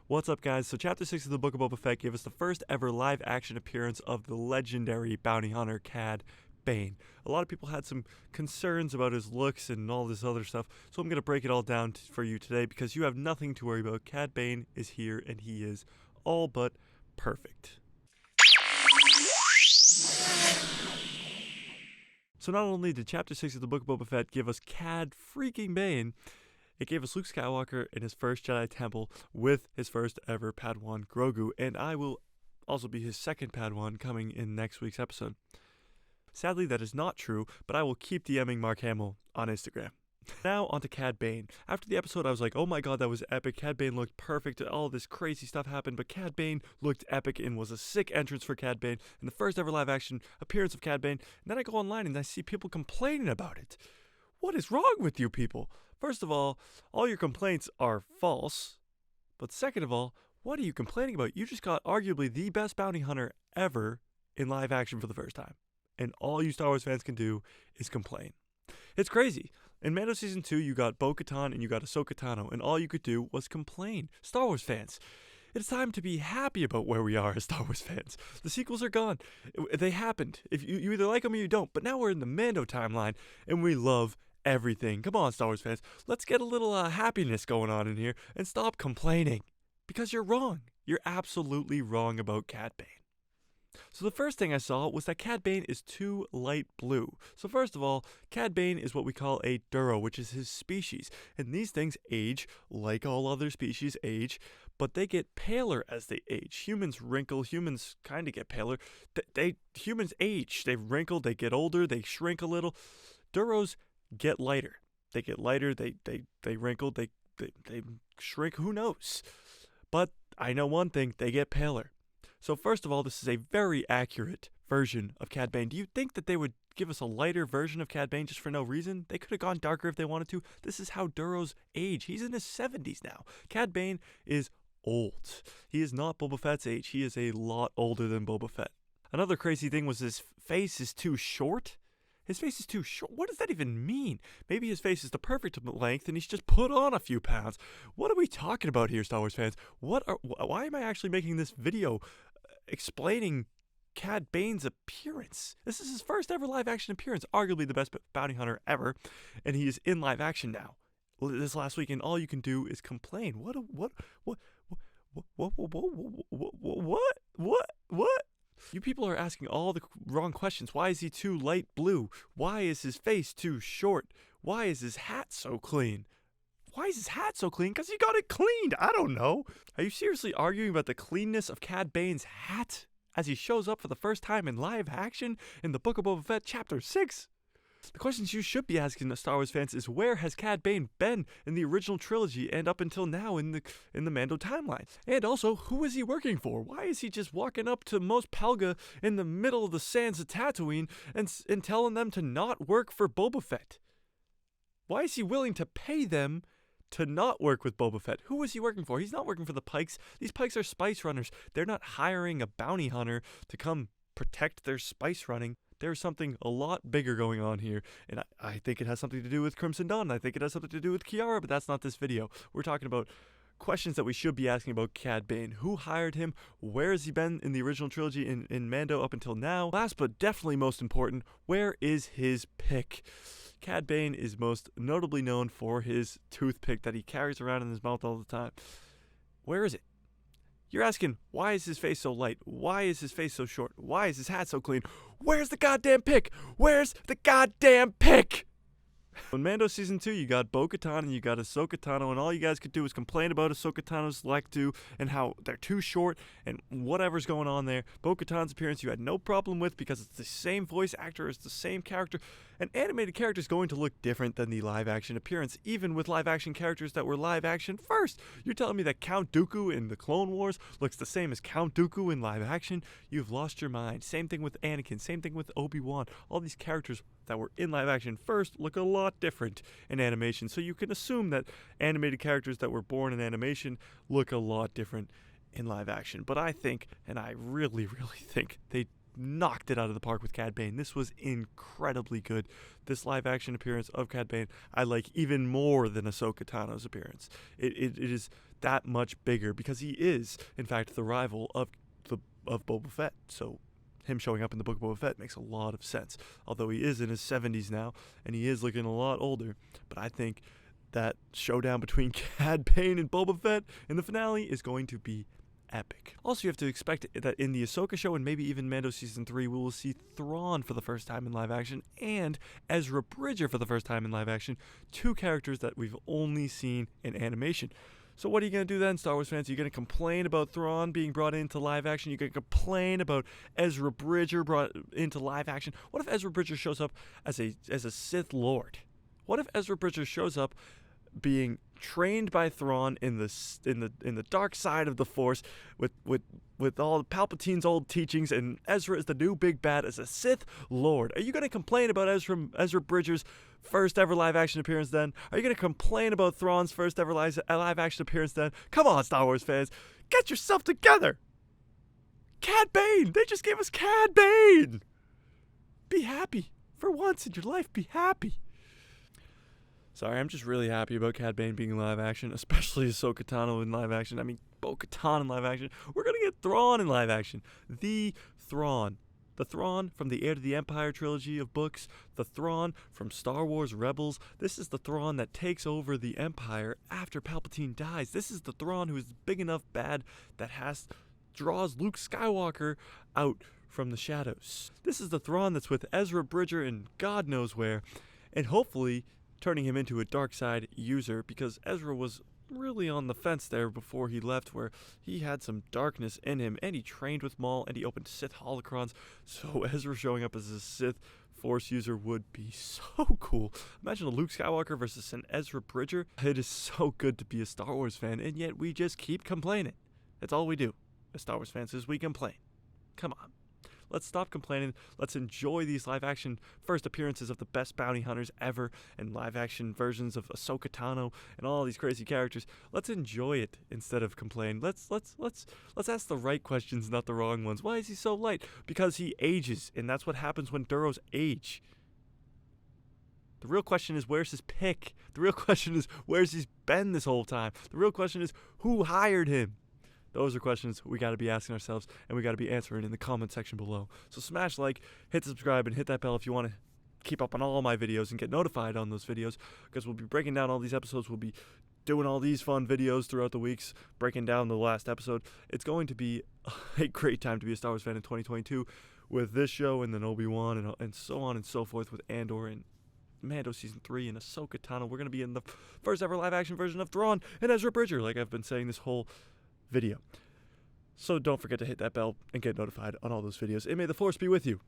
What's up, guys? So Chapter 6 of the Book of Boba Fett gave us the first ever live-action appearance of the legendary bounty hunter Cad Bane. A lot of people had some concerns about his looks and all this other stuff, so I'm going to break it all down for you today because you have nothing to worry about. Cad Bane is here, and he is all but perfect. So not only did Chapter 6 of the Book of Boba Fett give us Cad freaking Bane, it gave us Luke Skywalker in his first Jedi Temple with his first ever Padawan Grogu, and I will also be his second Padawan coming in next week's episode. Sadly, that is not true, but I will keep DMing Mark Hamill on Instagram. Now onto Cad Bane. After the episode, I was like, oh my god, that was epic. Cad Bane looked perfect. All this crazy stuff happened, but Cad Bane looked epic and was a sick entrance for Cad Bane and the first ever live action appearance of Cad Bane. And then I go online and I see people complaining about it. What is wrong with you people? First of all your complaints are false. But second of all, what are you complaining about? You just got arguably the best bounty hunter ever in live action for the first time. And all you Star Wars fans can do is complain. It's crazy. In Mando Season 2, you got Bo-Katan and you got Ahsoka Tano, and all you could do was complain. Star Wars fans, it's time to be happy about where we are as Star Wars fans. The sequels are gone. They happened. If you either like them or you don't, but now we're in the Mando timeline, and we love everything. Come on, Star Wars fans. Let's get a little happiness going on in here and stop complaining. Because you're wrong. You're absolutely wrong about Cad Bane. So the first thing I saw was that Cad Bane is too light blue. So first of all, Cad Bane is what we call a Duro, which is his species. And these things age like all other species age, but they get paler as they age. Humans wrinkle, humans kind of get paler. Humans age, they wrinkle, they get older, they shrink a little. Duros get lighter. They get lighter, they wrinkle, they shrink, who knows? But I know one thing, they get paler. So first of all, this is a very accurate version of Cad Bane. Do you think that they would give us a lighter version of Cad Bane just for no reason? They could have gone darker if they wanted to. This is how Duros age. He's in his 70s now. Cad Bane is old. He is not Boba Fett's age. He is a lot older than Boba Fett. Another crazy thing was his face is too short. His face is too short. What does that even mean? Maybe his face is the perfect length and he's just put on a few pounds. What are we talking about here, Star Wars fans? Why am I actually making this video explaining Cad Bane's appearance? This is his first ever live action appearance, arguably the best bounty hunter ever, and he is in live action now. This last weekend, all you can do is complain. What? You people are asking all the wrong questions. Why is he too light blue? Why is his face too short? Why is his hat so clean? Why is his hat so clean? Because he got it cleaned. I don't know. Are you seriously arguing about the cleanness of Cad Bane's hat as he shows up for the first time in live action in the Book of Boba Fett Chapter 6? The questions you should be asking the Star Wars fans is, where has Cad Bane been in the original trilogy and up until now in the Mando timeline? And also, who is he working for? Why is he just walking up to Mos Pelga in the middle of the sands of Tatooine and telling them to not work for Boba Fett? Why is he willing to pay them to not work with Boba Fett? Who is he working for? He's not working for the Pikes. These Pikes are spice runners. They're not hiring a bounty hunter to come protect their spice running. There's something a lot bigger going on here, and I think it has something to do with Crimson Dawn. I think it has something to do with Kiara, but that's not this video. We're talking about questions that we should be asking about Cad Bane. Who hired him? Where has he been in the original trilogy in Mando up until now? Last but definitely most important, where is his pick? Cad Bane is most notably known for his toothpick that he carries around in his mouth all the time. Where is it? You're asking, why is his face so light? Why is his face so short? Why is his hat so clean? Where's the goddamn pick? Where's the goddamn pick? In Mando Season 2, you got Bo-Katan and you got Ahsoka Tano, and all you guys could do is complain about Ahsoka Tano's Lektu and how they're too short and whatever's going on there. Bo-Katan's appearance you had no problem with because it's the same voice actor, it's the same character. An animated character is going to look different than the live-action appearance, even with live-action characters that were live-action first. You're telling me that Count Dooku in the Clone Wars looks the same as Count Dooku in live-action? You've lost your mind. Same thing with Anakin, same thing with Obi-Wan. All these characters that were in live-action first look a lot different in animation, so you can assume that animated characters that were born in animation look a lot different in live-action. But I think, and I really, really think, they knocked it out of the park with Cad Bane. This was incredibly good. This live-action appearance of Cad Bane I like even more than Ahsoka Tano's appearance. It is that much bigger because he is, in fact, the rival of Boba Fett. So him showing up in the Book of Boba Fett makes a lot of sense. Although he is in his 70s now, and he is looking a lot older. But I think that showdown between Cad Bane and Boba Fett in the finale is going to be epic. Also, you have to expect that in the Ahsoka show and maybe even Mando Season 3, we will see Thrawn for the first time in live action and Ezra Bridger for the first time in live action, two characters that we've only seen in animation. So what are you going to do then, Star Wars fans? Are you going to complain about Thrawn being brought into live action? You're going to complain about Ezra Bridger brought into live action? What if Ezra Bridger shows up as a Sith Lord? What if Ezra Bridger shows up being trained by Thrawn in the dark side of the Force with all Palpatine's old teachings, and Ezra is the new big bad as a Sith Lord? Are you going to complain about Ezra Bridger's first ever live action appearance then? Are you going to complain about Thrawn's first ever live action appearance then? Come on, Star Wars fans, get yourself together. Cad Bane, they just gave us Cad Bane. Be happy for once in your life. Be happy. Sorry, I'm just really happy about Cad Bane being in live action, especially Ahsoka Tano in live action. I mean, Bo-Katan in live action. We're going to get Thrawn in live action. The Thrawn. The Thrawn from the Heir to the Empire trilogy of books. The Thrawn from Star Wars Rebels. This is the Thrawn that takes over the Empire after Palpatine dies. This is the Thrawn who is big enough bad that draws Luke Skywalker out from the shadows. This is the Thrawn that's with Ezra Bridger and God knows where, and hopefully turning him into a dark side user, because Ezra was really on the fence there before he left, where he had some darkness in him, and he trained with Maul, and he opened Sith holocrons. So Ezra showing up as a Sith Force user would be so cool. Imagine a Luke Skywalker versus an Ezra Bridger. It is so good to be a Star Wars fan, and yet we just keep complaining. That's all we do as Star Wars fans, is we complain. Come on. Let's stop complaining. Let's enjoy these live-action first appearances of the best bounty hunters ever, and live-action versions of Ahsoka Tano and all these crazy characters. Let's enjoy it instead of complain. Let's ask the right questions, not the wrong ones. Why is he so light? Because he ages, and that's what happens when Duros age. The real question is, where's his pick? The real question is, where's he been this whole time? The real question is, who hired him? Those are questions we got to be asking ourselves, and we got to be answering in the comment section below. So smash like, hit subscribe, and hit that bell if you want to keep up on all my videos and get notified on those videos, because we'll be breaking down all these episodes. We'll be doing all these fun videos throughout the weeks, breaking down the last episode. It's going to be a great time to be a Star Wars fan in 2022 with this show, and then Obi-Wan, and so on and so forth with Andor and Mando Season 3 and Ahsoka Tano. We're going to be in the first ever live action version of Thrawn and Ezra Bridger, like I've been saying this whole video. So don't forget to hit that bell and get notified on all those videos. And may the Force be with you.